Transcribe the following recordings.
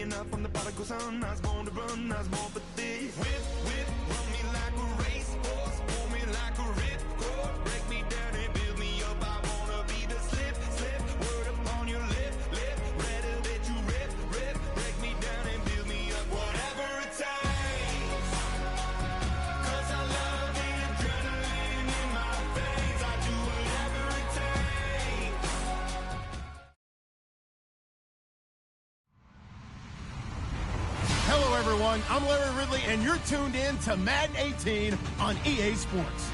waking up from the prodigal son. I was born to run, I was born for this. Whip, whip, run me like a racehorse, pull me like a ripcord, break me down and build me up. I wanna be the slip, slip, word upon your lip, lip, rather that you rip, rip, break me down and build me up. Whatever it takes, 'cause I love the adrenaline in my veins. I do whatever it takes. Hello, everyone. I'm Larry Ridley, and you're tuned in to Madden 18 on EA Sports.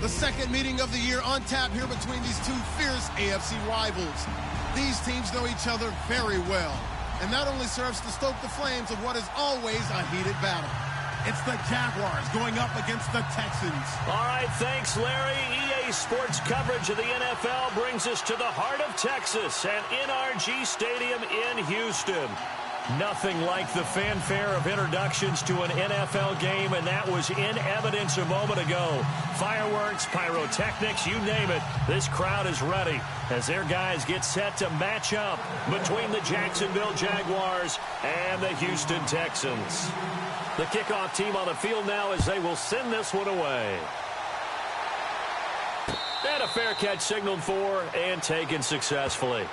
The second meeting of the year on tap here between these two fierce AFC rivals. These teams know each other very well, and that only serves to stoke the flames of what is always a heated battle. It's the Jaguars going up against the Texans. All right, thanks, Larry. EA Sports coverage of the NFL brings us to the heart of Texas at NRG Stadium in Houston. Nothing like the fanfare of introductions to an NFL game, and that was in evidence a moment ago. Fireworks, pyrotechnics, you name it. This crowd is ready as their guys get set to match up between the Jacksonville Jaguars and the Houston Texans. The kickoff team on the field now as they will send this one away. And a fair catch signaled for and taken successfully.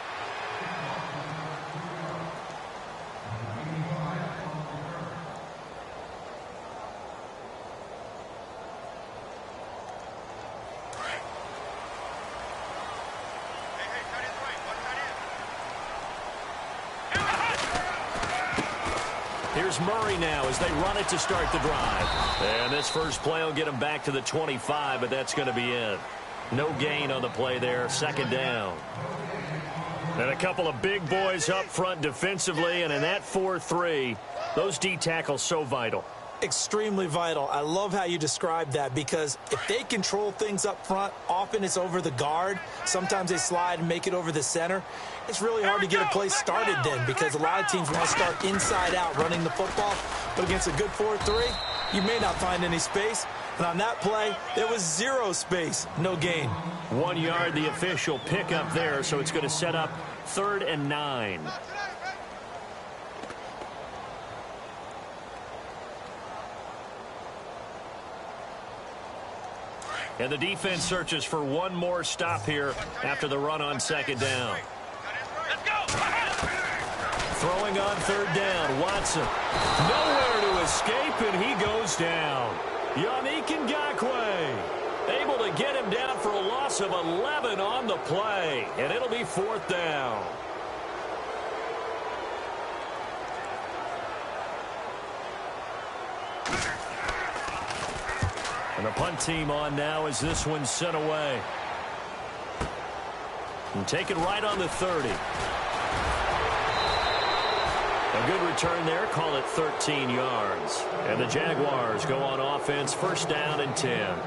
Here's Murray now as they run it to start the drive. And this first play will get them back to the 25, but that's going to be it. No gain on the play there, second down. And a couple of big boys up front defensively, and in that 4-3, those D tackles so vital. Extremely vital. I love how you describe that, because if they control things up front, often it's over the guard. Sometimes they slide and make it over the center. It's really hard to get a play started then, because a lot of teams want to start inside out running the football. But against a good 4-3, you may not find any space. And on that play, there was zero space, no gain. 1 yard, the official pickup there, so it's going to set up 3rd and 9. And the defense searches for one more stop here after the run on second down. Throwing on 3rd down, Watson. Nowhere to escape, and he goes down. Yannick Ngakoue able to get him down for a loss of 11 on the play, and it'll be 4th down. And the punt team on now as this one's sent away. And taken right on the 30. A good return there, call it 13 yards. And the Jaguars go on offense, 1st down and 10.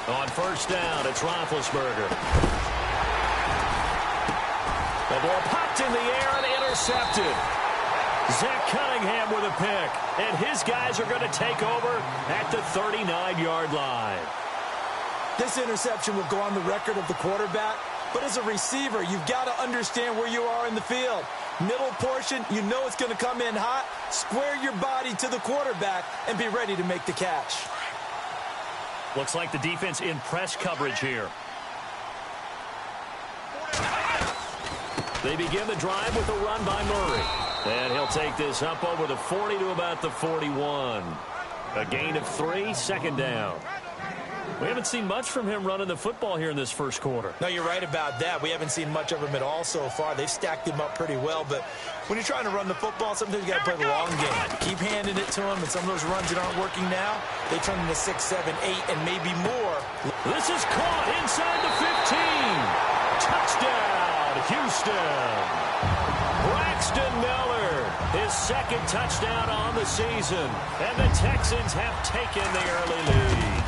On 1st down, it's Roethlisberger. The ball popped in the air and intercepted. Zach Cunningham with a pick, and his guys are going to take over at the 39-yard line. This interception will go on the record of the quarterback, but as a receiver, you've got to understand where you are in the field. Middle portion, you know it's going to come in hot. Square your body to the quarterback and be ready to make the catch. Looks like the defense in press coverage here. They begin the drive with a run by Murray. And he'll take this up over the 40 to about the 41. A gain of 3, 2nd down. We haven't seen much from him running the football here in this first quarter. No, you're right about that. We haven't seen much of him at all so far. They've stacked him up pretty well, but when you're trying to run the football, sometimes you got to play the long game. Keep handing it to him, and some of those runs that aren't working now, they turn into 6, 7, 8, and maybe more. This is caught inside the 15. Touchdown, Houston. Braxton Miller, his 2nd touchdown on the season, and the Texans have taken the early lead.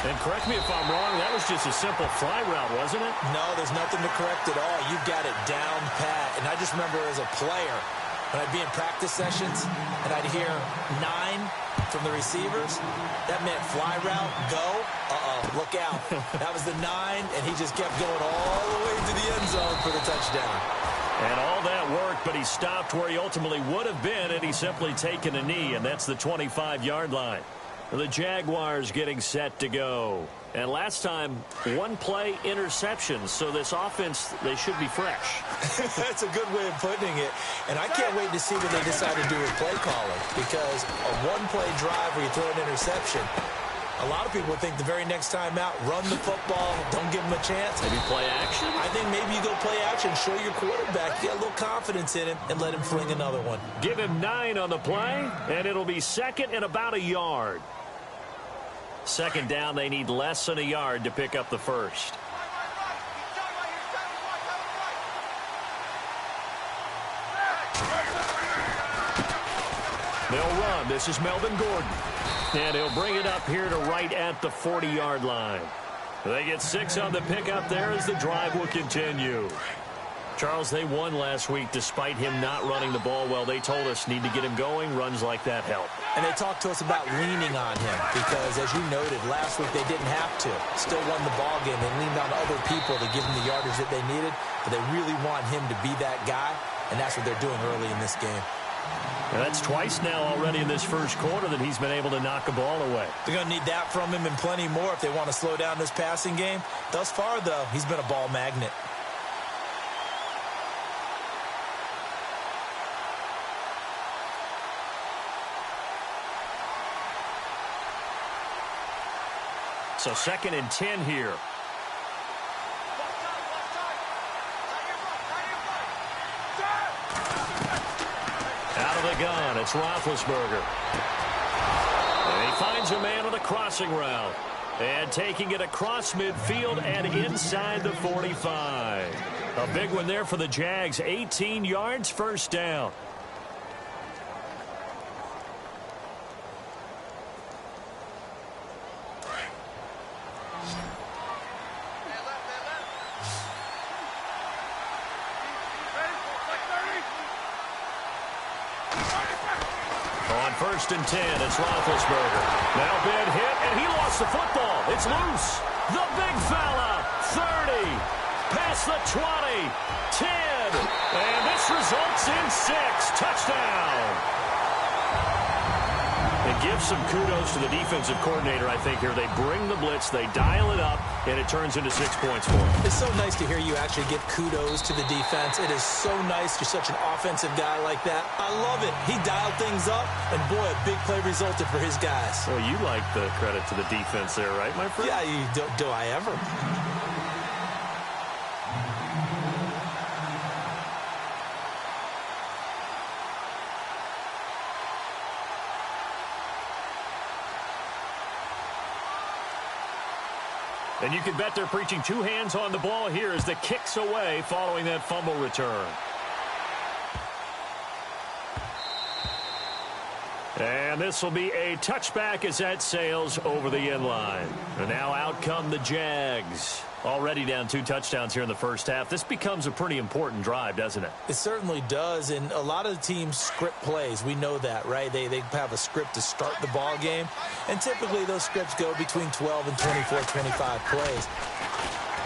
And correct me if I'm wrong, that was just a simple fly route, wasn't it? No, there's nothing to correct at all. You got it down pat. And I just remember as a player, when I'd be in practice sessions and I'd hear 9 from the receivers, that meant fly route, go, look out. That was the 9, and he just kept going all the way to the end zone for the touchdown. And all that worked, but he stopped where he ultimately would have been, and he's simply taken a knee, and that's the 25-yard line. The Jaguars getting set to go. And last time, one-play interceptions, so this offense, they should be fresh. That's a good way of putting it. And I can't wait to see what they decide to do with play calling, because a one-play drive where you throw an interception, a lot of people think the very next time out, run the football, don't give him a chance. Maybe play action? I think maybe you go play action, show your quarterback, get a little confidence in him, and let him fling another one. Give him 9 on the play, and it'll be second and about a yard. Second down, they need less than a yard to pick up the first. They'll run. This is Melvin Gordon. And he'll bring it up here to right at the 40-yard line. They get 6 on the pickup there as the drive will continue. Charles, they won last week despite him not running the ball well. They told us need to get him going. Runs like that help. And they talked to us about leaning on him because, as you noted, last week they didn't have to. Still won the ball game. They leaned on other people to give them the yardage that they needed. But they really want him to be that guy, and that's what they're doing early in this game. And that's twice now already in this first quarter that he's been able to knock a ball away. They're going to need that from him and plenty more if they want to slow down this passing game. Thus far, though, he's been a ball magnet. So 2nd and 10 here. Out of the gun, it's Roethlisberger. And he finds a man on the crossing route. And taking it across midfield and inside the 45. A big one there for the Jags. 18 yards, first down. On 1st and 10, it's Roethlisberger. Now big hit, and he lost the football. It's loose. The big fella, 30, past the 20, 10, and this results in 6. Touchdown. It gives some kudos to the defensive coordinator, I think, here. They bring the blitz, they dial it up, and it turns into 6 points for them. It's so nice to hear you actually give kudos to the defense. It is so nice. You're such an offensive guy like that. I love it. He dialed things up, and boy, a big play resulted for his guys. Well, you like the credit to the defense there, right, my friend? Yeah, do I ever? And you can bet they're preaching 2 hands on the ball here as the kick's away following that fumble return. And this will be a touchback as that sails over the end line. And now out come the Jags. Already down 2 touchdowns here in the first half. This becomes a pretty important drive, doesn't it? It certainly does, and a lot of the teams script plays. We know that, right? They have a script to start the ball game, and typically those scripts go between 12 and 24, 25 plays.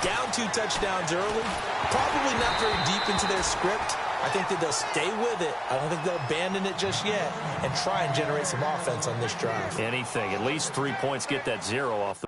Down 2 touchdowns early, probably not very deep into their script. I think that they'll stay with it. I don't think they'll abandon it just yet and try and generate some offense on this drive. Anything. At least 3 points, get that 0 off the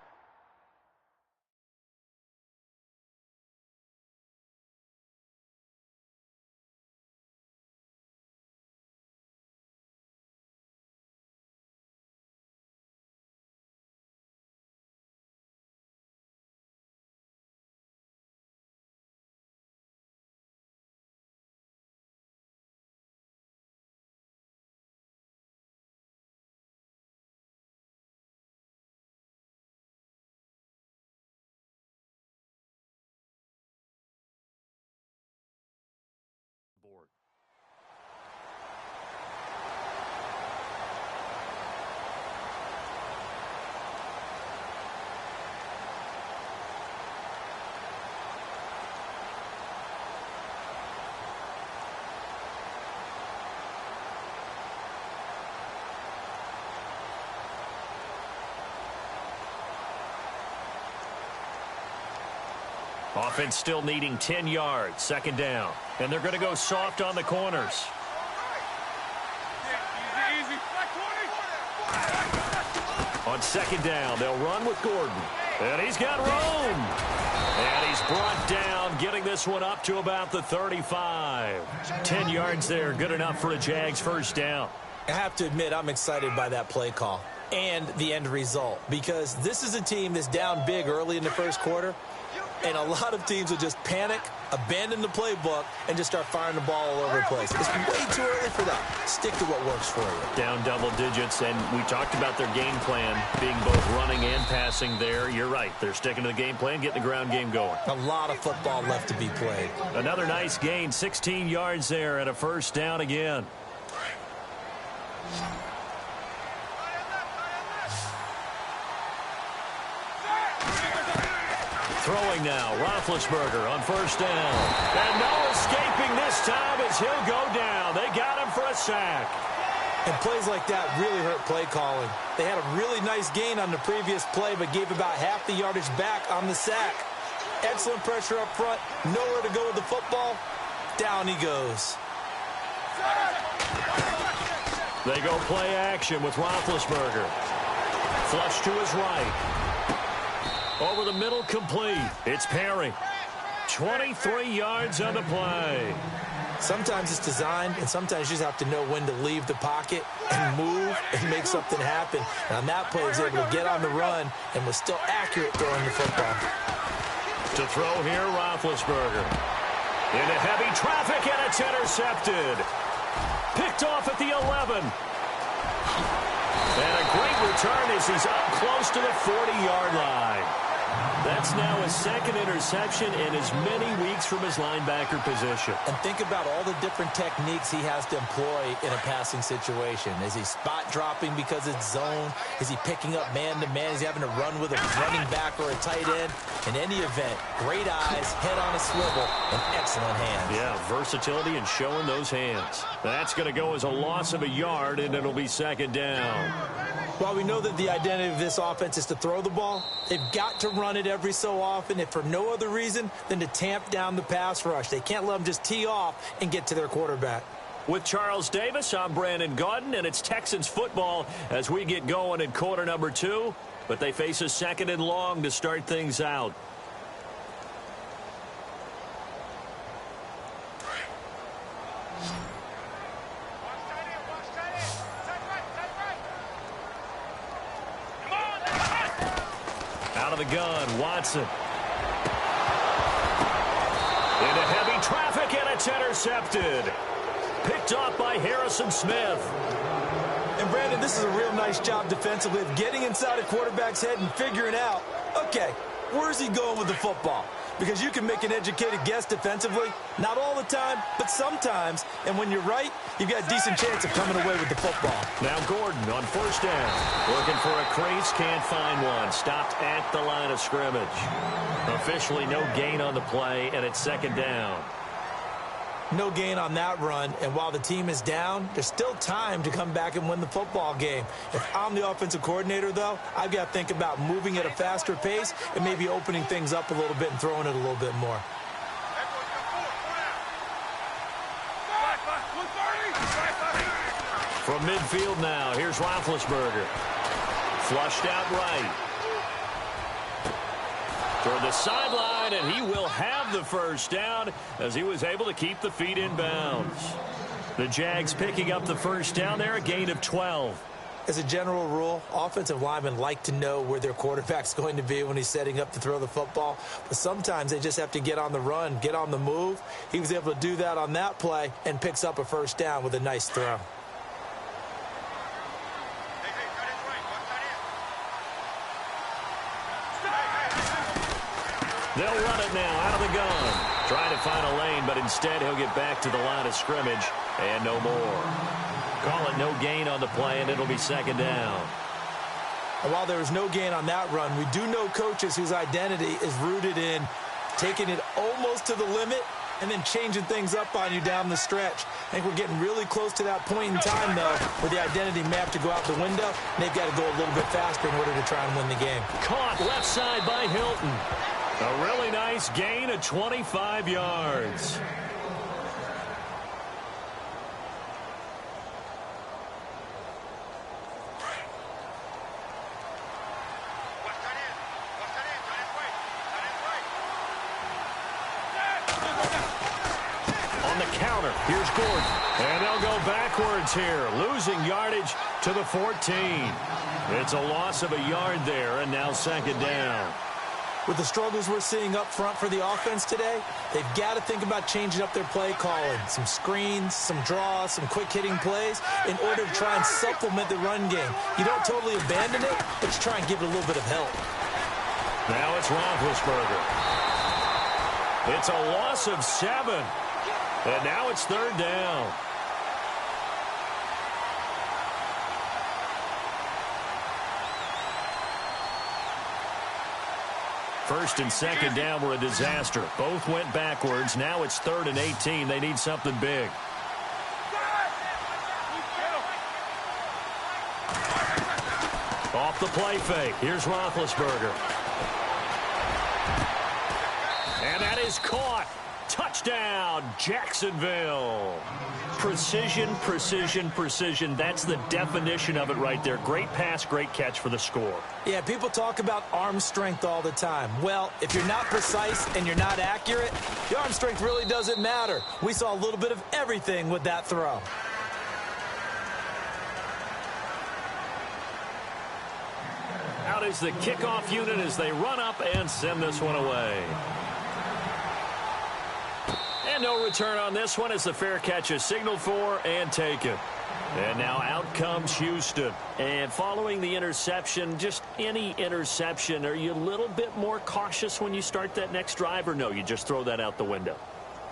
Offense still needing 10 yards. Second down. And they're going to go soft on the corners. On second down, they'll run with Gordon. And he's got room. And he's brought down, getting this one up to about the 35. 10 yards there, good enough for a Jags first down. I have to admit, I'm excited by that play call and the end result, because this is a team that's down big early in the first quarter, and a lot of teams will just panic, abandon the playbook, and just start firing the ball all over the place. It's way too early for that. Stick to what works for you. Down double digits, and we talked about their game plan being both running and passing there. You're right. They're sticking to the game plan, getting the ground game going. A lot of football left to be played. Another nice gain, 16 yards there, and a first down again. Throwing now, Roethlisberger on first down. And no escaping this time as he'll go down. They got him for a sack. And plays like that really hurt play calling. They had a really nice gain on the previous play, but gave about half the yardage back on the sack. Excellent pressure up front. Nowhere to go with the football. Down he goes. They go play action with Roethlisberger. Flush to his right. Over the middle, complete. It's Perry. 23 yards on the play. Sometimes it's designed, and sometimes you just have to know when to leave the pocket and move and make something happen. And on that play, he was able to get on the run and was still accurate throwing the football. To throw here, Roethlisberger. Into heavy traffic, and it's intercepted. Picked off at the 11. And a great return as he's up close to the 40-yard line. That's now his second interception in as many weeks from his linebacker position. And think about all the different techniques he has to employ in a passing situation. Is he spot dropping because it's zone? Is he picking up man-to-man? Is he having to run with a running back or a tight end? In any event, great eyes, head on a swivel, and excellent hands. Yeah, versatility and showing those hands. That's going to go as a loss of a yard, and it'll be second down. While we know that the identity of this offense is to throw the ball, they've got to run it every so often, if for no other reason than to tamp down the pass rush. They can't let them just tee off and get to their quarterback. With Charles Davis, I'm Brandon Gaudin, and it's Texans football as we get going in quarter number 2. But they face a second and long to start things out. Out of the gun, Watson. Into heavy traffic, and it's intercepted. Picked off by Harrison Smith. And, Brandon, this is a real nice job defensively of getting inside a quarterback's head and figuring out, okay, where's he going with the football? Because you can make an educated guess defensively. Not all the time, but sometimes. And when you're right, you've got a decent chance of coming away with the football. Now Gordon on first down. Looking for a crease, can't find one. Stopped at the line of scrimmage. Officially no gain on the play, and it's second down. No gain on that run, and while the team is down, there's still time to come back and win the football game. If I'm the offensive coordinator, though, I've got to think about moving at a faster pace and maybe opening things up a little bit and throwing it a little bit more. From midfield now, here's Roethlisberger. Flushed out right. Toward the sideline, and he will have the first down as he was able to keep the feet in bounds. The Jags picking up the first down there, a gain of 12. As a general rule, offensive linemen like to know where their quarterback's going to be when he's setting up to throw the football. But sometimes they just have to get on the run, get on the move. He was able to do that on that play and picks up a first down with a nice throw. They'll run it now out of the gun. Trying to find a lane, but instead he'll get back to the line of scrimmage and no more. Call it no gain on the play, and it'll be second down. And while there was no gain on that run, we do know coaches whose identity is rooted in taking it almost to the limit and then changing things up on you down the stretch. I think we're getting really close to that point in time, though, where the identity may have to go out the window, and they've got to go a little bit faster in order to try and win the game. Caught left side by Hilton. A really nice gain of 25 yards. On the counter, here's Gordon. And they'll go backwards here, losing yardage to the 14. It's a loss of a yard there, and now second down. With the struggles we're seeing up front for the offense today, they've got to think about changing up their play calling. Some screens, some draws, some quick-hitting plays in order to try and supplement the run game. You don't totally abandon it, but you try and give it a little bit of help. Now it's Roethlisberger. It's a loss of 7. And now it's third down. First and second down were a disaster. Both went backwards. Now it's 3rd and 18. They need something big. Off the play fake. Here's Roethlisberger. And that is caught. Touchdown, Jacksonville. Precision, precision, precision. That's the definition of it right there. Great pass, great catch for the score. Yeah, people talk about arm strength all the time. Well, if you're not precise and you're not accurate, the arm strength really doesn't matter. We saw a little bit of everything with that throw. Out is the kickoff unit as they run up and send this one away. And no return on this one as the fair catch is signaled for and taken. And now out comes Houston. And following the interception, just any interception, are you a little bit more cautious when you start that next drive, or no, you just throw that out the window?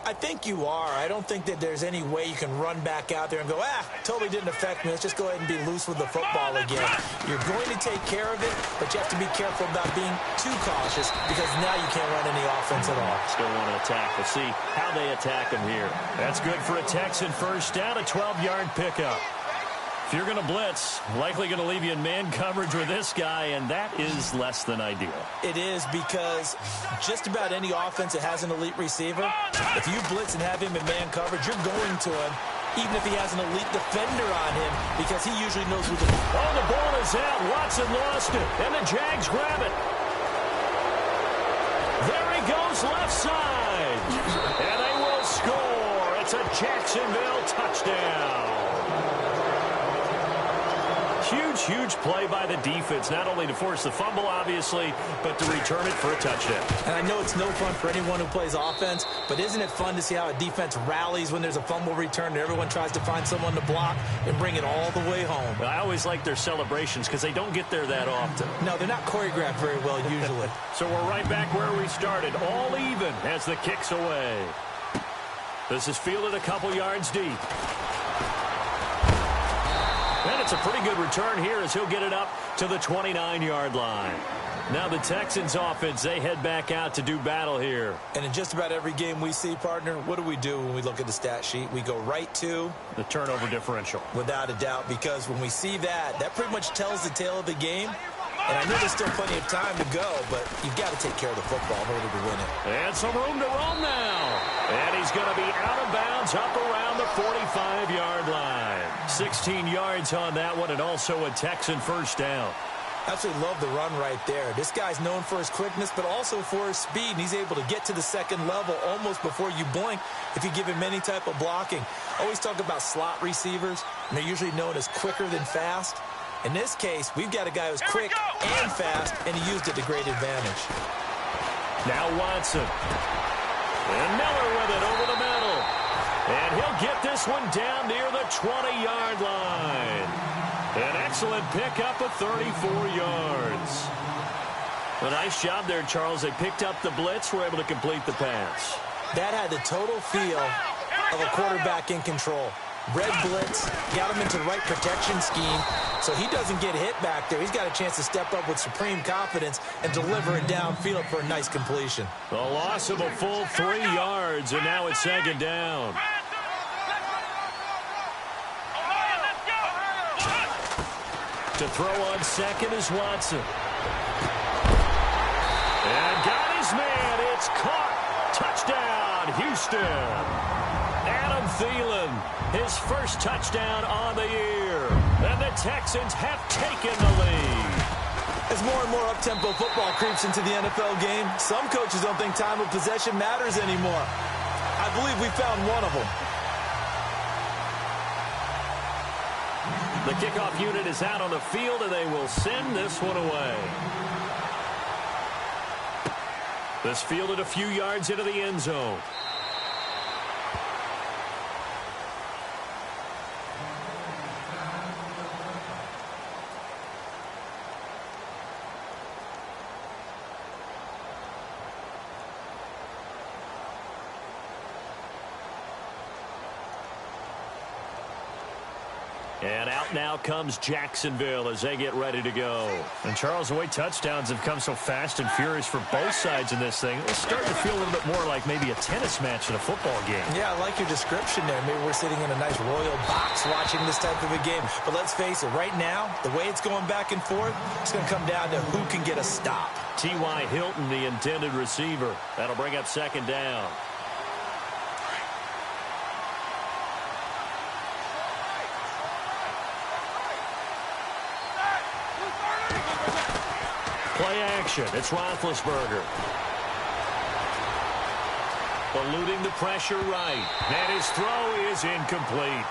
I think you are. I don't think that there's any way you can run back out there and go, totally didn't affect me. Let's just go ahead and be loose with the football again. You're going to take care of it, but you have to be careful about being too cautious because now you can't run any offense at all. Still want to attack. We'll see how they attack him here. That's good for a Texan first down, a 12-yard pickup. If you're going to blitz, likely going to leave you in man coverage with this guy, and that is less than ideal. It is because just about any offense that has an elite receiver, if you blitz and have him in man coverage, you're going to him, even if he has an elite defender on him, because he usually knows who the... Oh, the ball is out. Watson lost it, and the Jags grab it. There he goes, left side. And they will score. It's a Jacksonville touchdown. Huge play by the defense, not only to force the fumble, obviously, but to return it for a touchdown. And I know it's no fun for anyone who plays offense, but isn't it fun to see how a defense rallies when there's a fumble return and everyone tries to find someone to block and bring it all the way home? I always like their celebrations because they don't get there that often. No, they're not choreographed very well usually. So we're right back where we started, all even as the kick's away. This is fielded a couple yards deep. And it's a pretty good return here as he'll get it up to the 29-yard line. Now the Texans offense, they head back out to do battle here. And in just about every game we see, partner, what do we do when we look at the stat sheet? We go right to the turnover differential. Without a doubt, because when we see that, that pretty much tells the tale of the game. And I know there's still plenty of time to go, but you've got to take care of the football in order to win it. And some room to roam now. And he's going to be out of bounds up around the 45-yard line. 16 yards on that one, and also a Texan first down. Absolutely love the run right there. This guy's known for his quickness, but also for his speed, and he's able to get to the second level almost before you blink if you give him any type of blocking. Always talk about slot receivers, and they're usually known as quicker than fast. In this case, we've got a guy who's quick and fast, and he used it to great advantage. Now Watson. And Miller with it over the middle. And he'll get this one down near the 20-yard line. An excellent pickup of 34 yards. A nice job there, Charles. They picked up the blitz, were able to complete the pass. That had the total feel of a quarterback in control. Red blitz, got him into the right protection scheme, so he doesn't get hit back there. He's got a chance to step up with supreme confidence and deliver it downfield for a nice completion. The loss of a full 3 yards, and now it's second down. To throw on second is Watson. And got his man. Houston. Adam Thielen, his first touchdown on the year. And the Texans have taken the lead. As more and more up-tempo football creeps into the NFL game, some coaches don't think time of possession matters anymore. I believe we found one of them. The kickoff unit is out on the field, and they will send this one away. This fielded a few yards into the end zone. And out now comes Jacksonville as they get ready to go. And, Charles, the way touchdowns have come so fast and furious for both sides in this thing, it's starting to feel a little bit more like maybe a tennis match in a football game. Yeah, I like your description there. Maybe we're sitting in a nice royal box watching this type of a game. But let's face it, right now, the way it's going back and forth, it's going to come down to who can get a stop. T.Y. Hilton, the intended receiver. That'll bring up second down. Play action. It's Roethlisberger. Eluding the pressure right. And his throw is incomplete.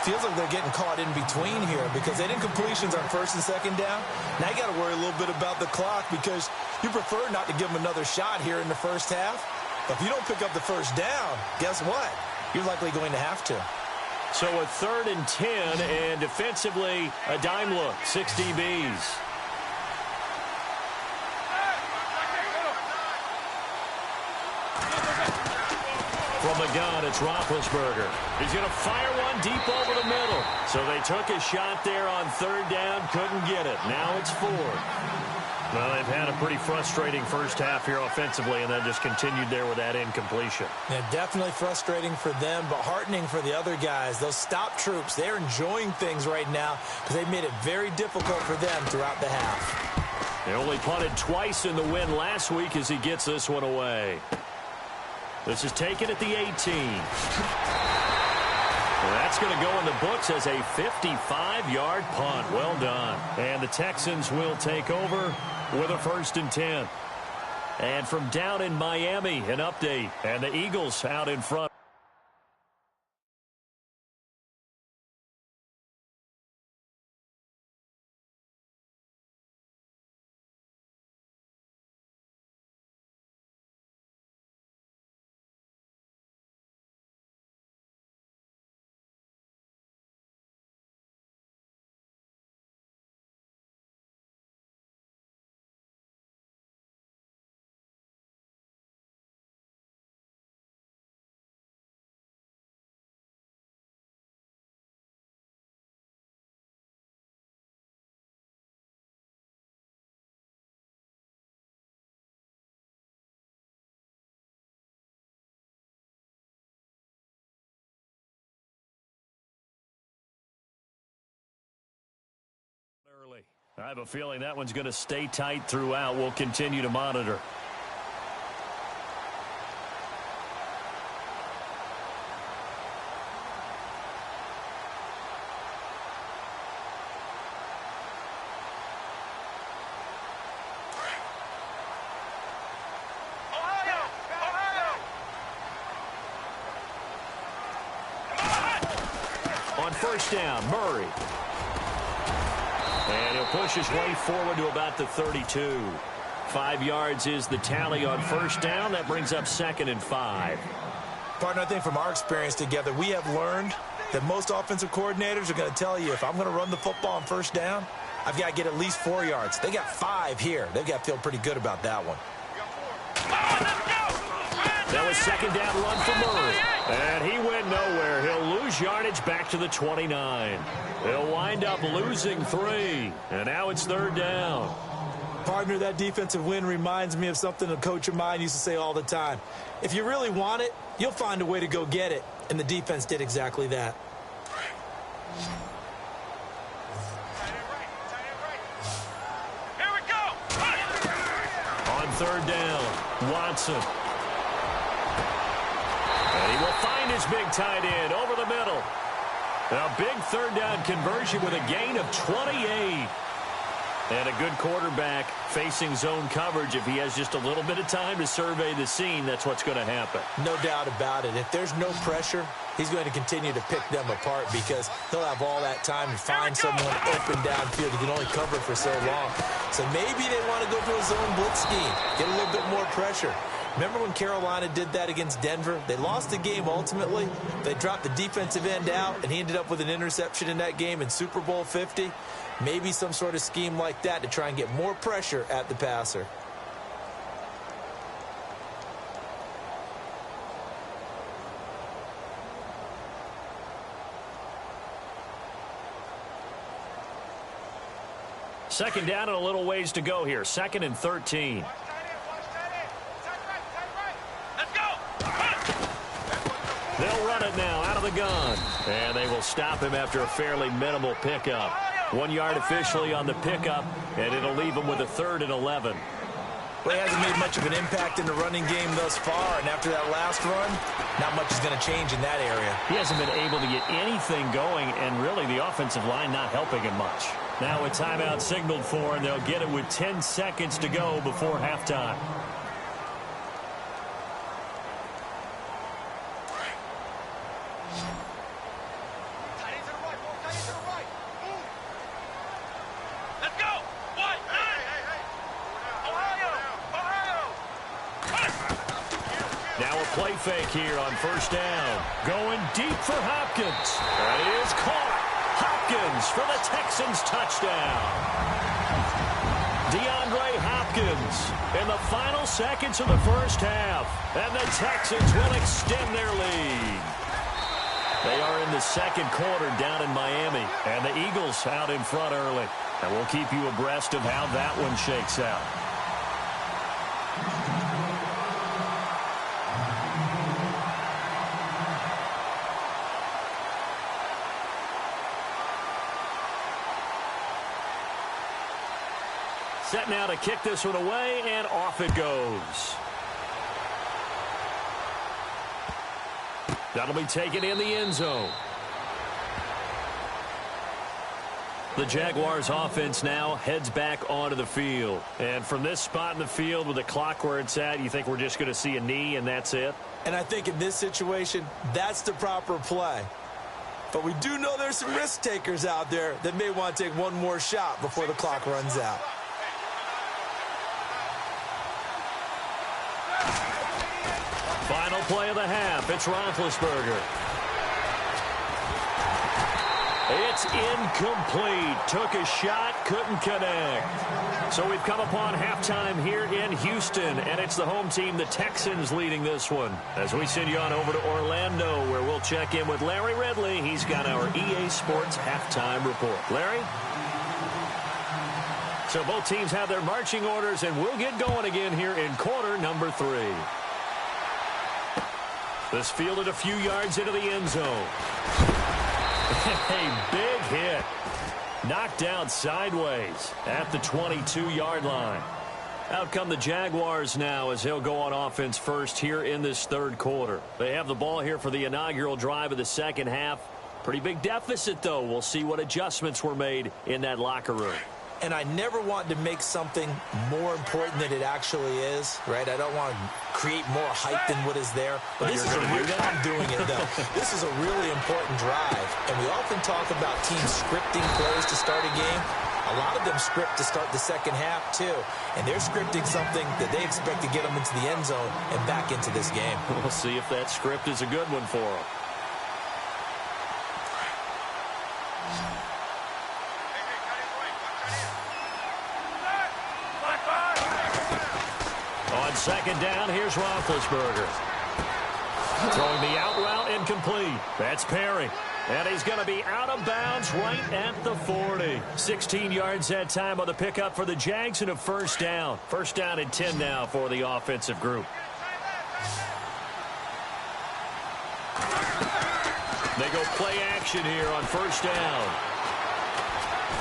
Feels like they're getting caught in between here because they didn't completions on first and second down. Now you got to worry a little bit about the clock because you prefer not to give them another shot here in the first half. But if you don't pick up the first down, guess what? You're likely going to have to. So a 3rd and 10, and defensively, a dime look, 6 DBs. From the gun, it's Roethlisberger. He's going to fire one deep over the middle. So they took a shot there on 3rd down, couldn't get it. Now it's 4th. Well, they've had a pretty frustrating first half here offensively, and then just continued there with that incompletion. Yeah, definitely frustrating for them, but heartening for the other guys. Those stop troops, they're enjoying things right now because they've made it very difficult for them throughout the half. They only punted twice in the win last week as he gets this one away. This is taken at the 18. Well, that's going to go in the books as a 55-yard punt. Well done. And the Texans will take over with a 1st and 10. And from down in Miami, an update. And the Eagles out in front. Early. I have a feeling that one's going to stay tight throughout. We'll continue to monitor. On 1st down, Murray. And he'll push his way forward to about the 32. 5 yards is the tally on 1st down. That brings up 2nd and 5. Partner, I think from our experience together, we have learned that most offensive coordinators are going to tell you if I'm going to run the football on 1st down, I've got to get at least 4 yards. They got 5 here. They've got to feel pretty good about that one. That was 2nd down run for Murray. And he went nowhere. He'll lose yardage back to the 29. He'll wind up losing 3. And now it's 3rd down. Partner, that defensive win reminds me of something a coach of mine used to say all the time. If you really want it, you'll find a way to go get it. And the defense did exactly that. Here we go. On 3rd down, Watson. And he will find his big tight end over the middle. A big third down conversion with a gain of 28. And a good quarterback facing zone coverage. If he has just a little bit of time to survey the scene, that's what's going to happen. No doubt about it. If there's no pressure, he's going to continue to pick them apart because he'll have all that time to find someone open downfield. He can only cover for so long. So maybe they want to go to a zone blitz scheme, get a little bit more pressure. Remember when Carolina did that against Denver? They lost the game ultimately. They dropped the defensive end out, and he ended up with an interception in that game in Super Bowl 50. Maybe some sort of scheme like that to try and get more pressure at the passer. Second down and a little ways to go here. 2nd and 13. They'll run it now out of the gun. And they will stop him after a fairly minimal pickup. 1 yard officially on the pickup, and it'll leave him with a 3rd and 11. Well, he hasn't made much of an impact in the running game thus far, and after that last run, not much is going to change in that area. He hasn't been able to get anything going, and really the offensive line not helping him much. Now a timeout signaled for, and they'll get it with 10 seconds to go before halftime. Play fake here on first down. Going deep for Hopkins. That is caught. Hopkins for the Texans touchdown. DeAndre Hopkins in the final seconds of the first half. And the Texans will extend their lead. They are in the second quarter down in Miami. And the Eagles out in front early. And we'll keep you abreast of how that one shakes out. Set now to kick this one away, and off it goes. That'll be taken in the end zone. The Jaguars offense now heads back onto the field. And from this spot in the field with the clock where it's at, you think we're just going to see a knee and that's it? And I think in this situation, that's the proper play. But we do know there's some risk takers out there that may want to take one more shot before the clock runs out. Final play of the half. It's Roethlisberger. It's incomplete. Took a shot, couldn't connect. So we've come upon halftime here in Houston, and it's the home team, the Texans, leading this one. As we send you on over to Orlando, where we'll check in with Larry Ridley. He's got our EA Sports halftime report. Larry? So both teams have their marching orders, and we'll get going again here in quarter number 3. This fielded a few yards into the end zone. A big hit. Knocked down sideways at the 22-yard line. Out come the Jaguars now as they'll go on offense first here in this third quarter. They have the ball here for the inaugural drive of the second half. Pretty big deficit, though. We'll see what adjustments were made in that locker room. And I never want to make something more important than it actually is, right? I don't want to create more hype than what is there. But this is a real, I'm doing it, though. This is a really important drive. And we often talk about teams scripting plays to start a game. A lot of them script to start the second half, too. And they're scripting something that they expect to get them into the end zone and back into this game. We'll see if that script is a good one for them. On second down, here's Roethlisberger. Throwing the out route incomplete. That's Perry. And he's going to be out of bounds right at the 40. 16 yards that time on the pickup for the Jags and a first down. First down and 10 now for the offensive group. They go play action here on first down.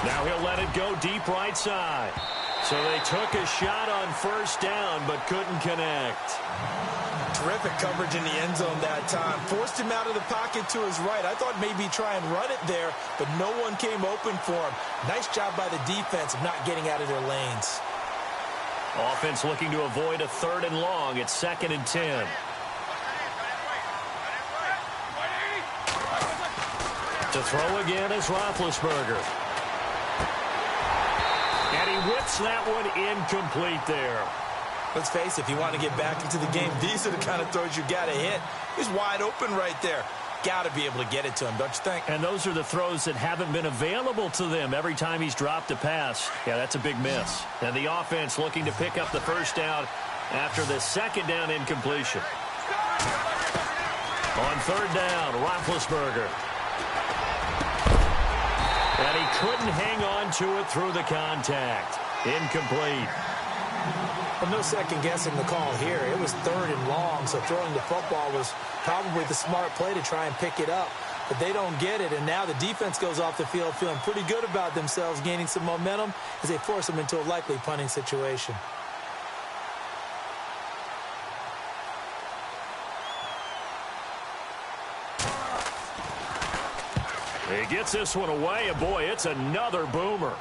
Now he'll let it go deep right side. So they took a shot on first down but couldn't connect. terrific coverage in the end zone that time. Forced him out of the pocket to his right. I thought maybe try and run it there, but no one came open for him. Nice job by the defense of not getting out of their lanes. Offense looking to avoid a 3rd and long. It's 2nd and 10. To throw again is Roethlisberger. And he whips that one incomplete there. Let's face it, if you want to get back into the game, these are the kind of throws you got to hit. He's wide open right there. Got to be able to get it to him, don't you think? And those are the throws that haven't been available to them every time he's dropped a pass. Yeah, that's a big miss. And the offense looking to pick up the 1st down after the 2nd down incompletion. On 3rd down, Roethlisberger. And he couldn't hang on to it through the contact. Incomplete. Well, no second guessing the call here. It was 3rd and long, so throwing the football was probably the smart play to try and pick it up. But they don't get it, and now the defense goes off the field feeling pretty good about themselves, gaining some momentum as they force them into a likely punting situation. He gets this one away, and boy, it's another boomer.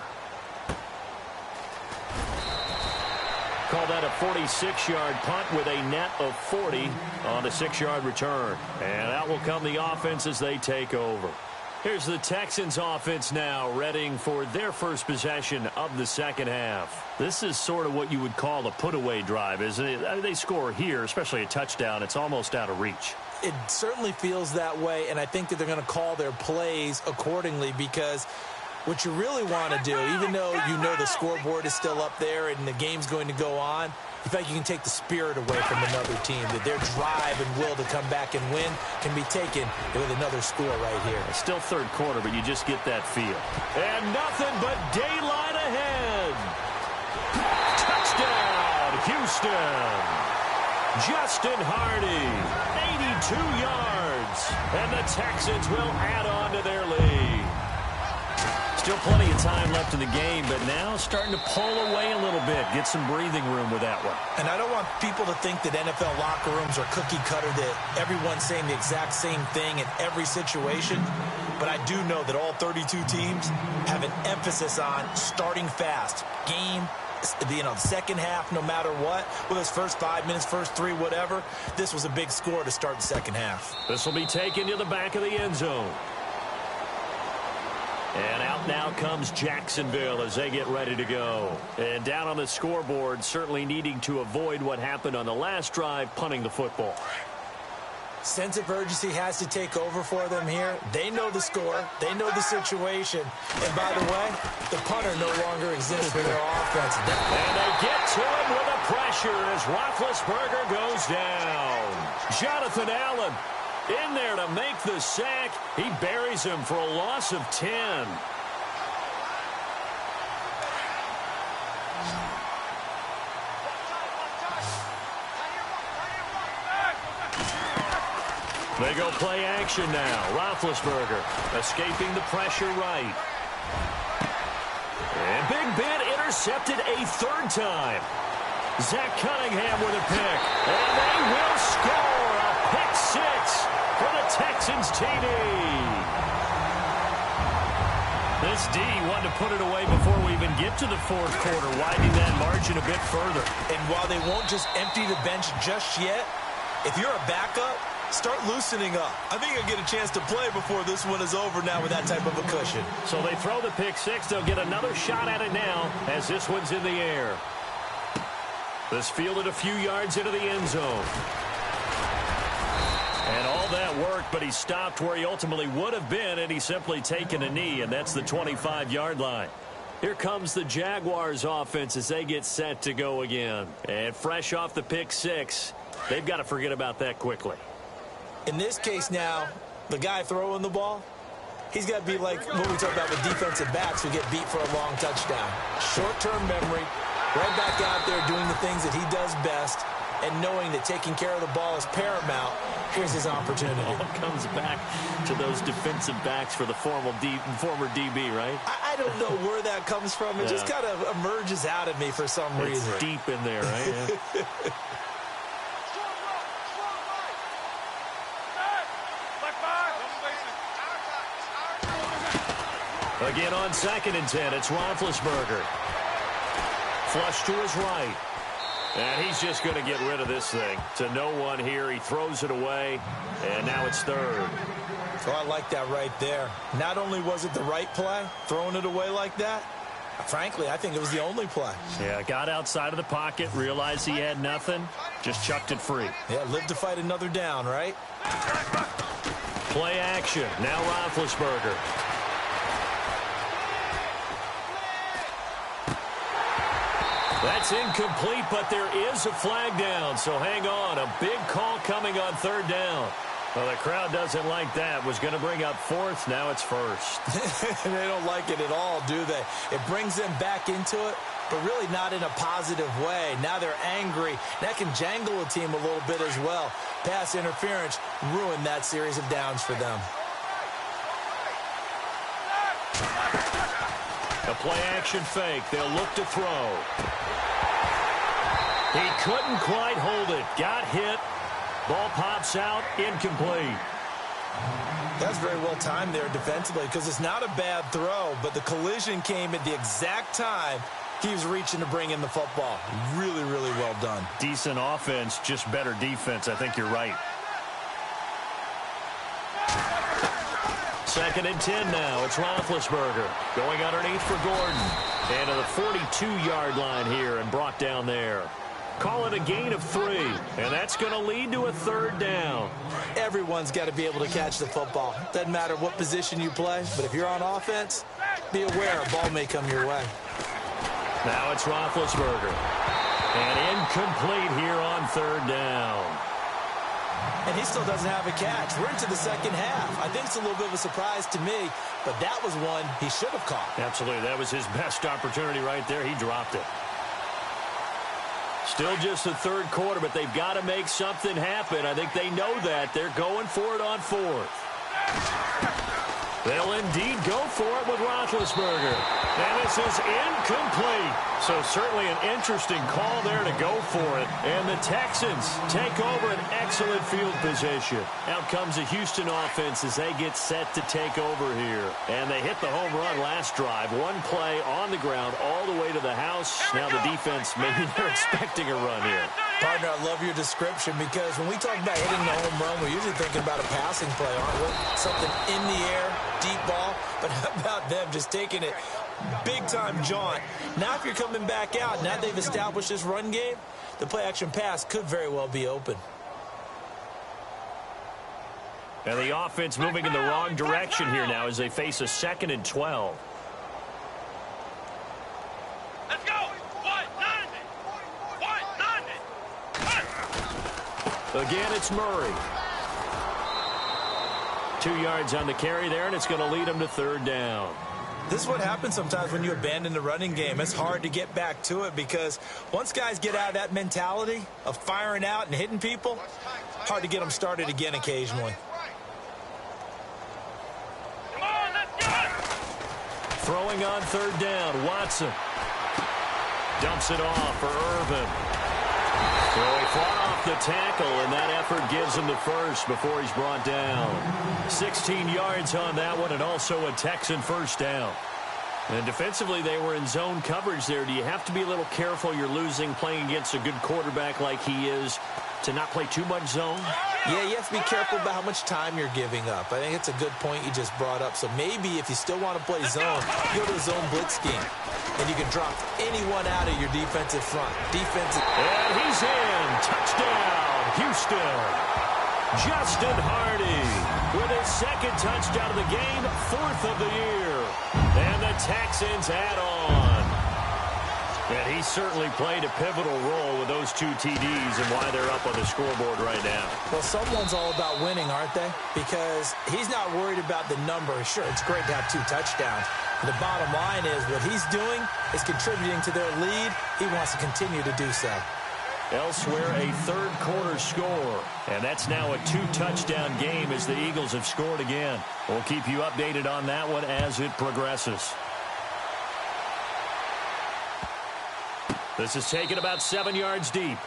Call that a 46-yard punt with a net of 40 on a 6-yard return. And out will come the offense as they take over. Here's the Texans offense now, readying for their first possession of the 2nd half. This is sort of what you would call a put-away drive, isn't it? They score here, especially a touchdown. It's almost out of reach. It certainly feels that way, and I think that they're going to call their plays accordingly, because what you really want to do, even though you know the scoreboard is still up there and the game's going to go on, you feel like you can take the spirit away from another team, that their drive and will to come back and win can be taken with another score right here. It's still 3rd quarter, but you just get that feel. And nothing but daylight ahead. Touchdown, Houston. Justin Hardy, 82 yards. And the Texans will add on to their lead. Still plenty of time left in the game, but now starting to pull away a little bit, get some breathing room with that one. And I don't want people to think that NFL locker rooms are cookie cutter, that everyone's saying the exact same thing in every situation. But I do know that all 32 teams have an emphasis on starting fast. Game, the 2nd half, no matter what, whether it's first 5 minutes, first 3, whatever, this was a big score to start the 2nd half. This will be taken to the back of the end zone. And out now comes Jacksonville as they get ready to go. And down on the scoreboard, certainly needing to avoid what happened on the last drive, punting the football. Sense of urgency has to take over for them here. They know the score. They know the situation. And by the way, the punter no longer exists for their offense. And they get to him with a pressure as Roethlisberger goes down. Jonathan Allen in there to make the sack. He buries him for a loss of 10. They go play action now. Roethlisberger escaping the pressure right. And Big Ben intercepted a 3rd time. Zach Cunningham with a pick. And they will score a pick 6 for the Texans TD. This D wanted to put it away before we even get to the 4th quarter, widening that margin a bit further. And while they won't just empty the bench just yet, if you're a backup, start loosening up. I think you'll get a chance to play before this one is over now with that type of a cushion. So they throw the pick 6. They'll get another shot at it now as this one's in the air. This fielded a few yards into the end zone. And all that worked, but he stopped where he ultimately would have been, and he's simply taken a knee, and that's the 25-yard line. Here comes the Jaguars offense as they get set to go again. And fresh off the pick 6, they've got to forget about that quickly. In this case now, the guy throwing the ball, he's got to be like what we talk about with defensive backs who get beat for a long touchdown. Short-term memory, right back out there doing the things that he does best, and knowing that taking care of the ball is paramount. Here's his opportunity. It all comes back to those defensive backs for the former DB, right? I don't know where that comes from. It just kind of emerges out of me for some reason. It's deep in there, right? Yeah. Again on 2nd and 10, it's Roethlisberger. Flush to his right. And he's just going to get rid of this thing. To no one here. He throws it away, and now it's 3rd. So I like that right there. Not only was it the right play, throwing it away like that, frankly, I think it was the only play. Yeah, got outside of the pocket, realized he had nothing, just chucked it free. Yeah, live to fight another down, right? Play action. Now Roethlisberger. That's incomplete, but there is a flag down, so hang on. A big call coming on 3rd down. Well, the crowd doesn't like that. Was going to bring up 4th. Now it's 1st. They don't like it at all, do they? It brings them back into it, but really not in a positive way. Now they're angry. That can jangle a team a little bit as well. Pass interference ruined that series of downs for them. A play-action fake. They'll look to throw. He couldn't quite hold it. Got hit. Ball pops out, incomplete. That's very well timed there defensively because it's not a bad throw, but the collision came at the exact time he was reaching to bring in the football. Really, really well done. Decent offense, just better defense. I think you're right. 2nd and 10 now. It's Roethlisberger going underneath for Gordon. And to the 42-yard line here and brought down there. Call it a gain of 3, and that's going to lead to a 3rd down. Everyone's got to be able to catch the football. Doesn't matter what position you play, but if you're on offense, be aware a ball may come your way. Now it's Roethlisberger. And incomplete here on 3rd down. And he still doesn't have a catch. We're into the 2nd half. I think it's a little bit of a surprise to me, but that was one he should have caught. Absolutely. That was his best opportunity right there. He dropped it. Still just the 3rd quarter, but they've got to make something happen. I think they know that. They're going for it on 4th. They'll indeed go for it with Roethlisberger. And this is incomplete. So certainly an interesting call there to go for it. And the Texans take over an excellent field position. Out comes the Houston offense as they get set to take over here. And they hit the home run last drive. One play on the ground all the way to the house. Now the defense, maybe they're expecting a run here. Partner, I love your description because when we talk about hitting the home run, we're usually thinking about a passing play, aren't we? Something in the air, deep ball. But how about them just taking it big-time jaunt? Now if you're coming back out, now they've established this run game, the play-action pass could very well be open. And the offense moving in the wrong direction here now as they face a 2nd and 12. Let's go. Again, it's Murray. 2 yards on the carry there, and it's going to lead them to 3rd down. This is what happens sometimes when you abandon the running game. It's hard to get back to it because once guys get out of that mentality of firing out and hitting people, hard to get them started again occasionally. Come on, let's go. Throwing on 3rd down, Watson. Dumps it off for Irvin. So he fought off the tackle, and that effort gives him the first before he's brought down. 16 yards on that one, and also a Texan 1st down. And defensively, they were in zone coverage there. Do you have to be a little careful you're losing playing against a good quarterback like he is to not play too much zone? Yeah, you have to be careful about how much time you're giving up. I think it's a good point you just brought up. So maybe if you still want to play zone, you go to a zone blitz scheme. And you can drop anyone out of your defensive front. And he's in. Touchdown, Houston. Justin Hardy with his 2nd touchdown of the game, 4th of the year. And the Texans add on. And he certainly played a pivotal role with those 2 TDs and why they're up on the scoreboard right now. Well, someone's all about winning, aren't they? Because he's not worried about the number. Sure, it's great to have 2 touchdowns. The bottom line is what he's doing is contributing to their lead. He wants to continue to do so. Elsewhere, a 3rd quarter score. And that's now a 2-touchdown game as the Eagles have scored again. We'll keep you updated on that one as it progresses. This is taken about 7 yards deep.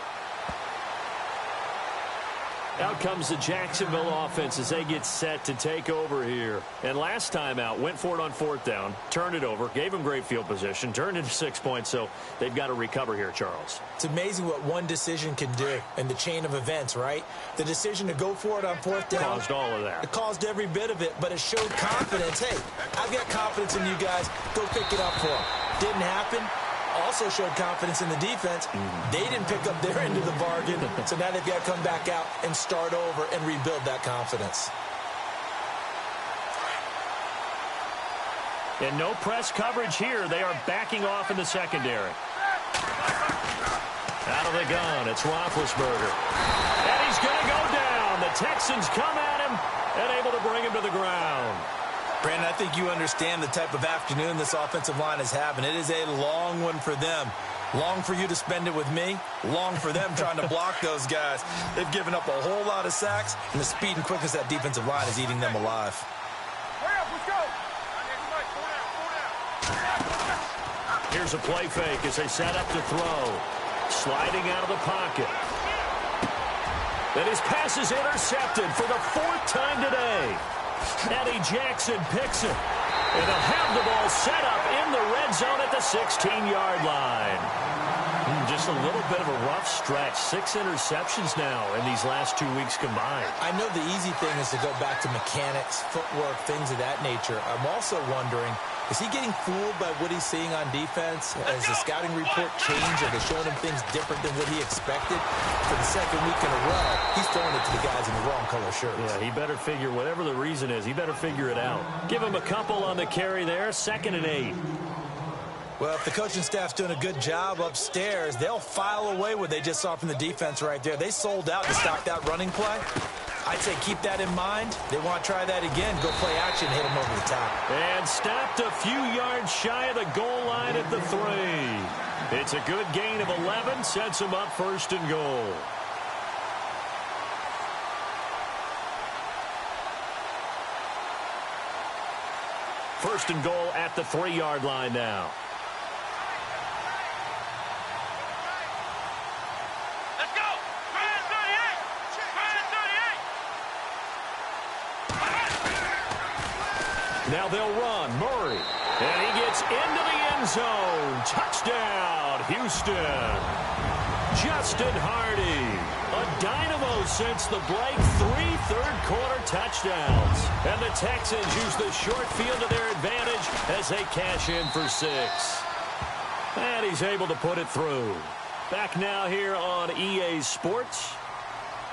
Out comes the Jacksonville offense as they get set to take over here. And last time out, went for it on 4th down, turned it over, gave them great field position, turned it to 6 points, so they've got to recover here, Charles. It's amazing what one decision can do in the chain of events, right? The decision to go for it on 4th down. Caused all of that. It caused every bit of it, but it showed confidence. Hey, I've got confidence in you guys. Go pick it up for them. Didn't happen. Also showed confidence in the defense. They didn't pick up their end of the bargain, so now they've got to come back out and start over and rebuild that confidence. And no press coverage here. They are backing off in the secondary. Out of the gun, it's Roethlisberger. And he's going to go down. The Texans come at him and able to bring him to the ground. Brandon, I think you understand the type of afternoon this offensive line is having. It is a long one for them. Long for you to spend it with me. Long for them trying to block those guys. They've given up a whole lot of sacks, and the speed and quickness of that defensive line is eating them alive. Let's go. Here's a play fake as they set up to throw. Sliding out of the pocket. And his pass is intercepted for the 4th time today. Eddie Jackson picks it. And they'll have the ball set up in the red zone at the 16-yard line. Just a little bit of a rough stretch. 6 interceptions now in these last 2 weeks combined. I know the easy thing is to go back to mechanics, footwork, things of that nature. I'm also wondering, is he getting fooled by what he's seeing on defense? Has the scouting report changed? Are they showing him things different than what he expected? For the 2nd week in a row, he's throwing it to the guys in the wrong color shirts. Yeah, he better figure, whatever the reason is, he better figure it out. Give him a couple on the carry there, 2nd and 8. Well, if the coaching staff's doing a good job upstairs, they'll file away what they just saw from the defense right there. They sold out to stop that running play. I'd say keep that in mind. They want to try that again. Go play action, hit them over the top. And stopped a few yards shy of the goal line at the 3. It's a good gain of 11, sets them up 1st and goal. First and goal at the 3-yard line now. Let's go. Grand 38. Now they'll run. Murray. And he gets into the end zone. Touchdown, Houston. Justin Hardy. A dynamo since the break. 3 third-quarter touchdowns. And the Texans use the short field to their advantage as they cash in for 6. And he's able to put it through. Back now here on EA Sports.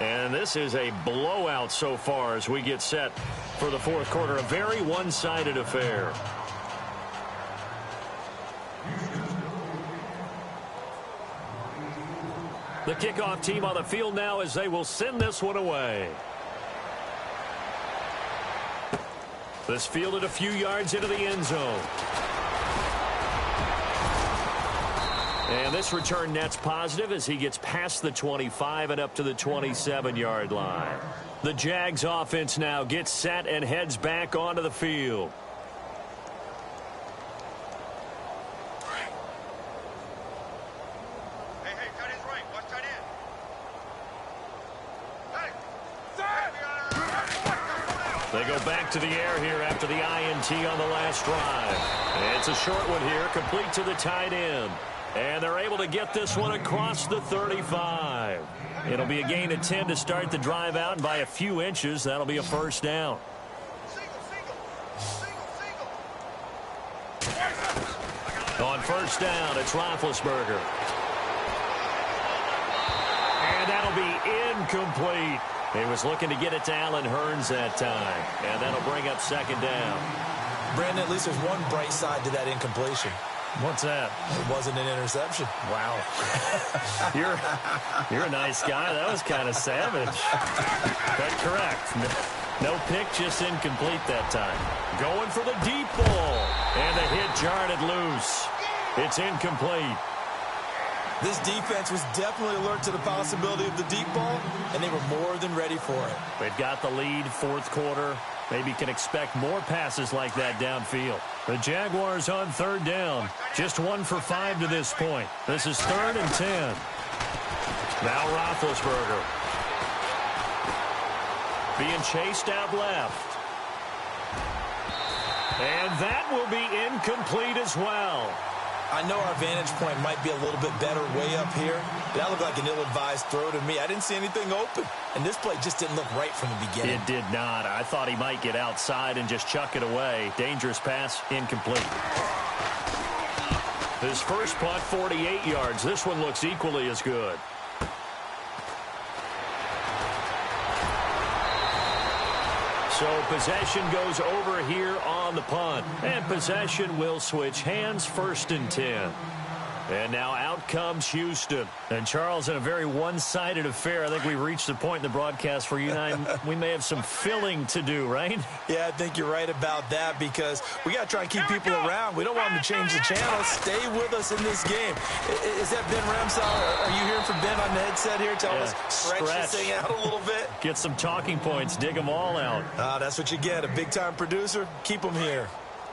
And this is a blowout so far as we get set for the 4th quarter. A very one-sided affair. The kickoff team on the field now as they will send this one away. This fielded a few yards into the end zone. And this return net's positive as he gets past the 25 and up to the 27-yard line. The Jags offense now gets set and heads back onto the field. They go back to the air here after the INT on the last drive. It's a short one here, complete to the tight end. And they're able to get this one across the 35. It'll be a gain of 10 to start the drive out, and by a few inches, that'll be a 1st down. On 1st down, it's Roethlisberger. And that'll be incomplete. He was looking to get it to Allen Hurns that time. And that'll bring up 2nd down. Brandon, at least there's one bright side to that incompletion. What's that? It wasn't an interception. Wow. You're a nice guy. That was kind of savage. But correct. No pick, just incomplete that time. Going for the deep ball. And the hit jarred it loose. It's incomplete. This defense was definitely alert to the possibility of the deep ball, and they were more than ready for it. They've got the lead, 4th quarter. Maybe can expect more passes like that downfield. The Jaguars on 3rd down. Just 1 for 5 to this point. This is 3rd and 10. Now Roethlisberger. being chased out left. And that will be incomplete as well. I know our vantage point might be a little bit better way up here, but that looked like an ill-advised throw to me. I didn't see anything open, and this play just didn't look right from the beginning. It did not. I thought he might get outside and just chuck it away. Dangerous pass, incomplete. His first punt, 48 yards. This one looks equally as good. So possession goes over here on the punt. And possession will switch hands, 1st and 10. And now out comes Houston. And Charles, in a very one-sided affair, I think we've reached the point in the broadcast where you and I, we may have some filling to do, right? Yeah, I think you're right about that because we got to try and keep people around. We don't want them to change the channel. Stay with us in this game. Is that Ben Ramsell? Are you hearing from Ben on the headset here? Tell us, stretch this thing out a little bit. Get some talking points. Dig them all out. That's what you get. A big-time producer. Keep them here.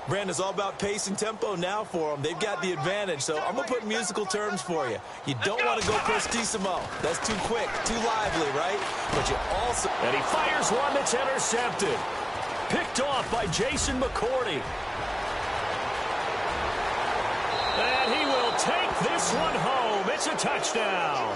Brandon's all about pace and tempo now for them. They've got the advantage, so I'm going to put musical terms for you. You don't want to go prestissimo. That's too quick, too lively, right? But you also... And he fires one that's intercepted. Picked off by Jason McCourty. And he will take this one home. It's a touchdown.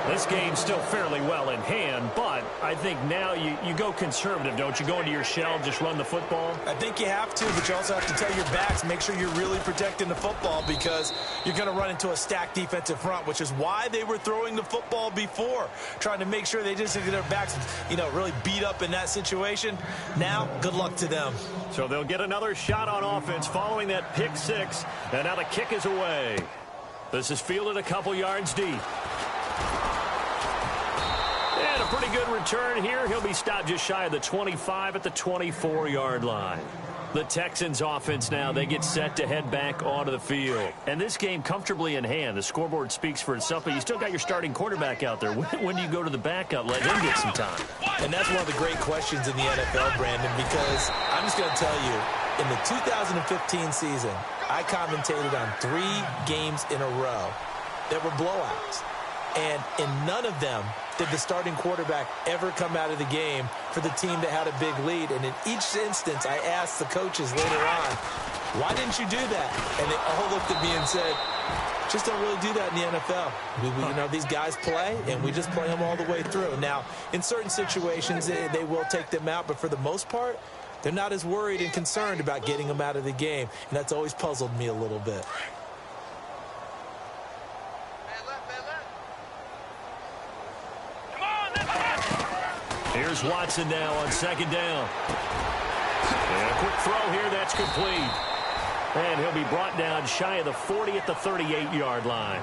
This game's still fairly well in hand, but I think now you go conservative, don't you? Go into your shell, just run the football? I think you have to, but you also have to tell your backs, make sure you're really protecting the football because you're going to run into a stacked defensive front, which is why they were throwing the football before, trying to make sure they just get their backs, really beat up in that situation. Now, good luck to them. So they'll get another shot on offense following that pick six, and now the kick is away. This is fielded a couple yards deep. And a pretty good return here. He'll be stopped just shy of the 25 at the 24-yard line. The Texans offense now, they get set to head back onto the field. And this game comfortably in hand. The scoreboard speaks for itself, but you still got your starting quarterback out there. When do you go to the backup? Let him get some time. And that's one of the great questions in the NFL, Brandon, because I'm just going to tell you, in the 2015 season, I commentated on 3 games in a row that were blowouts. And in none of them did the starting quarterback ever come out of the game for the team that had a big lead. And in each instance, I asked the coaches later on, why didn't you do that? And they all looked at me and said, just don't really do that in the NFL. These guys play, and we just play them all the way through. Now, in certain situations, they will take them out, but for the most part, they're not as worried and concerned about getting them out of the game. And that's always puzzled me a little bit. Here's Watson now on second down. And a quick throw here, that's complete. And he'll be brought down shy of the 40 at the 38-yard line.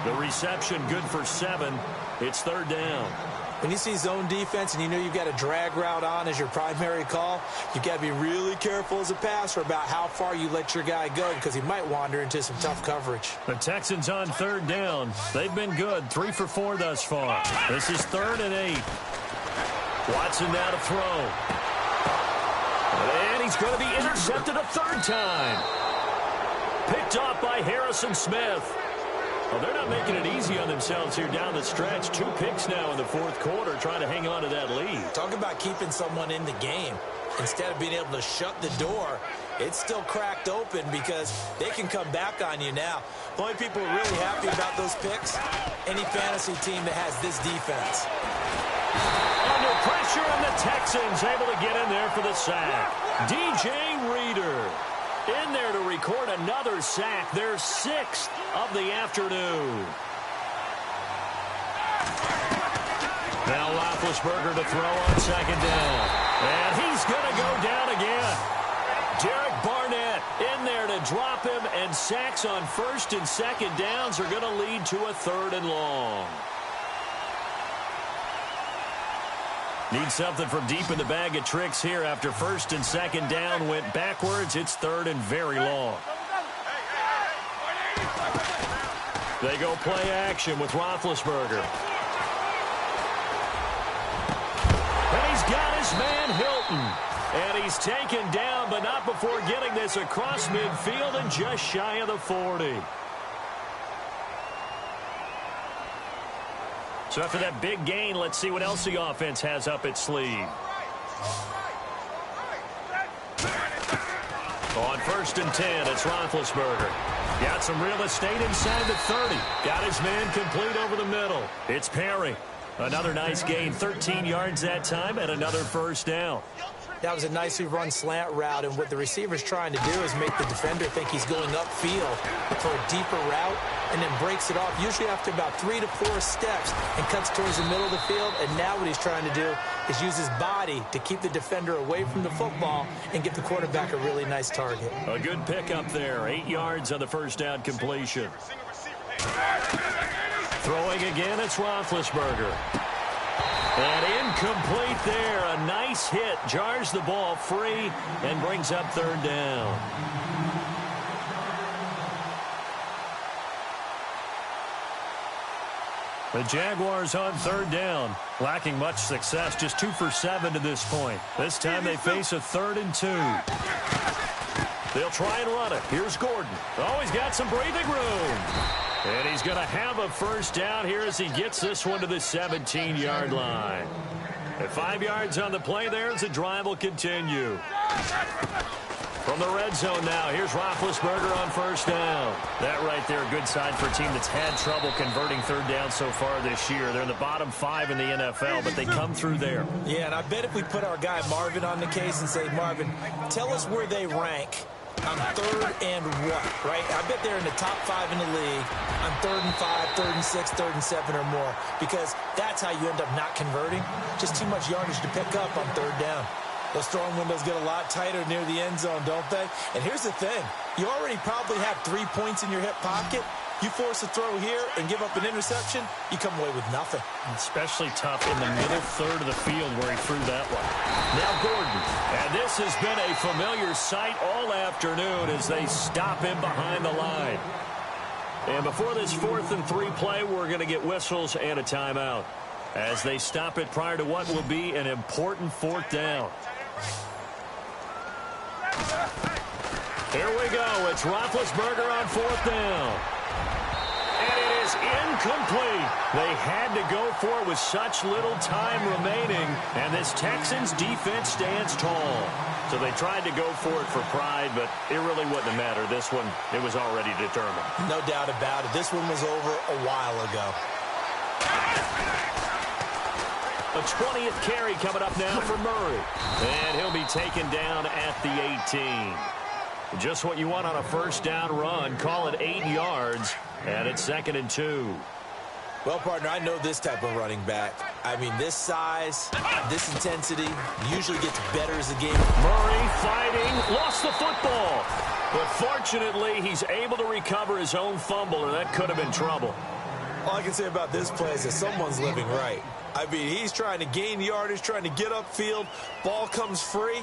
The reception good for 7. It's third down. When you see zone defense and you know you've got a drag route on as your primary call, you've got to be really careful as a passer about how far you let your guy go because he might wander into some tough coverage. The Texans on third down. They've been good, 3 for 4 thus far. This is 3rd and 8. Watson now to throw. And he's going to be intercepted a 3rd time. Picked off by Harrison Smith. Well, they're not making it easy on themselves here down the stretch. 2 picks now in the 4th quarter trying to hang on to that lead. Talk about keeping someone in the game. Instead of being able to shut the door, it's still cracked open because they can come back on you now. The only people really happy about those picks, any fantasy team that has this defense. Under pressure, and the Texans able to get in there for the sack. DJ Reader in there to record another sack. Their 6th of the afternoon. Now Roethlisberger to throw on second down. And he's going to go down again. Derek Barnett in there to drop him, and sacks on 1st and 2nd downs are going to lead to a 3rd and long. Need something from deep in the bag of tricks here after 1st and 2nd down went backwards. It's 3rd and very long. They go play action with Roethlisberger. And he's got his man Hilton. And he's taken down, but not before getting this across midfield and just shy of the 40. So after that big gain, let's see what else the offense has up its sleeve. On 1st and 10, it's Roethlisberger. Got some real estate inside the 30. Got his man complete over the middle. It's Perry. Another nice gain, 13 yards that time, and another first down. That was a nicely run slant route, and what the receiver's trying to do is make the defender think he's going upfield for a deeper route, and then breaks it off, usually after about 3 to 4 steps, and cuts towards the middle of the field. And now what he's trying to do is use his body to keep the defender away from the football and give the quarterback a really nice target. A good pickup there, 8 yards on the first down completion. Throwing again, it's Roethlisberger. And incomplete there. A nice hit. Jars the ball free and brings up 3rd down. The Jaguars on 3rd down. Lacking much success. Just 2 for 7 to this point. This time they face a 3rd and 2. They'll try and run it. Here's Gordon. Oh, he's got some breathing room. And he's going to have a first down here as he gets this one to the 17-yard line. At 5 yards on the play there as the drive will continue. From the red zone now, here's Roethlisberger on 1st down. That right there, a good sign for a team that's had trouble converting 3rd down so far this year. They're in the bottom 5 in the NFL, but they come through there. Yeah, and I bet if we put our guy Marvin on the case and say, Marvin, tell us where they rank on 3rd and what, right? I bet they're in the top 5 in the league on 3rd and 5, 3rd and 6, 3rd and 7 or more, because that's how you end up not converting. Just too much yardage to pick up on 3rd down. Those throwing windows get a lot tighter near the end zone, don't they? And here's the thing. You already probably have 3 points in your hip pocket. You force a throw here and give up an interception, you come away with nothing. Especially tough in the middle third of the field where he threw that one. Now Gordon. And this has been a familiar sight all afternoon as they stop him behind the line. And before this 4th and 3 play, we're going to get whistles and a timeout as they stop it prior to what will be an important 4th down. Here we go. It's Roethlisberger on 4th down. And it is incomplete. They had to go for it with such little time remaining, and this Texans defense stands tall. So they tried to go for it for pride, but it really wouldn't have mattered. This one, it was already determined. No doubt about it. This one was over a while ago. A 20th carry coming up now for Murray. And he'll be taken down at the 18. Just what you want on a first down run. Call it 8 yards, and it's 2nd and 2. Well, partner, I know this type of running back. I mean, this size, this intensity usually gets better as the game. Murray fighting, lost the football. But fortunately, he's able to recover his own fumble, and that could have been trouble. All I can say about this play is that someone's living right. I mean, he's trying to gain yardage, trying to get upfield. Ball comes free.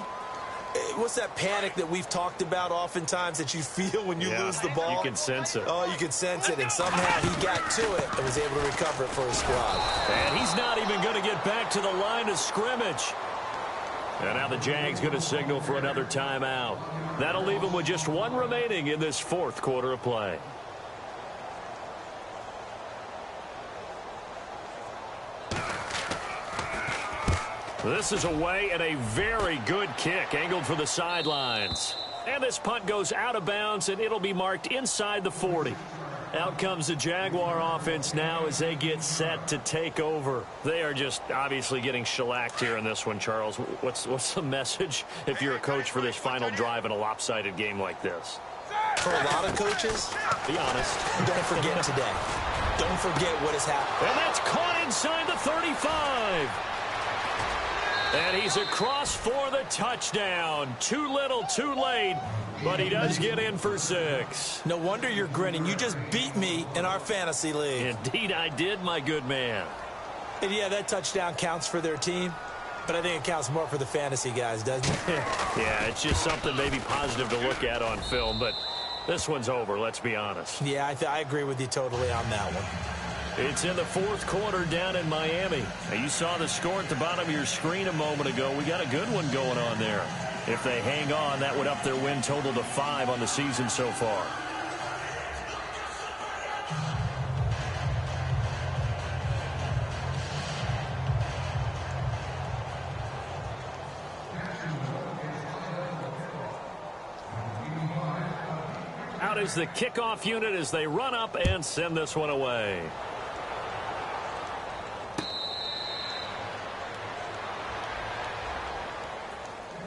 What's that panic that we've talked about oftentimes that you feel when you lose the ball? You can sense it. Oh, you can sense it, and somehow he got to it and was able to recover it for his squad. And he's not even going to get back to the line of scrimmage. And now the Jags going to signal for another timeout. That'll leave him with just 1 remaining in this 4th quarter of play. This is away and a very good kick angled for the sidelines. And this punt goes out of bounds, and it'll be marked inside the 40. Out comes the Jaguar offense now as they get set to take over. They are just obviously getting shellacked here in this one, Charles. What's the message if you're a coach for this final drive in a lopsided game like this? For a lot of coaches, be honest. Don't forget today. Don't forget what has happened. And that's caught inside the 35. And he's across for the touchdown. Too little, too late, but he does get in for 6. No wonder you're grinning. You just beat me in our fantasy league. Indeed I did, my good man. And yeah, that touchdown counts for their team, but I think it counts more for the fantasy guys, doesn't it? Yeah, it's just something maybe positive to look at on film, but this one's over, let's be honest. Yeah, I agree with you totally on that one. It's in the 4th quarter down in Miami. Now, you saw the score at the bottom of your screen a moment ago. We got a good one going on there. If they hang on, that would up their win total to 5 on the season so far. out as the kickoff unit as they run up and send this one away.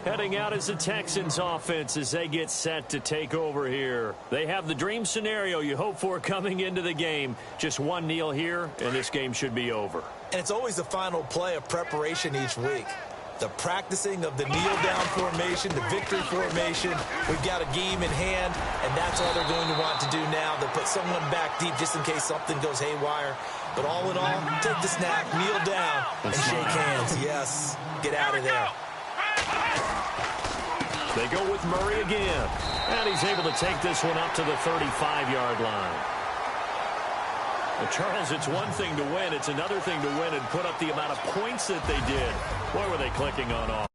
Heading out is the Texans offense as they get set to take over here. They have the dream scenario you hope for coming into the game. Just one kneel here, and this game should be over. And it's always the final play of preparation each week. The practicing of the kneel-down formation, the victory formation. We've got a game in hand, and that's all they're going to want to do now. They'll put someone back deep just in case something goes haywire. But all in all, take the snap, kneel down, and shake hands. Yes, get out of there. They go with Murray again. And he's able to take this one up to the 35-yard line. Well, Charles, it's one thing to win. It's another thing to win and put up the amount of points that they did. Boy, were they clicking on offense.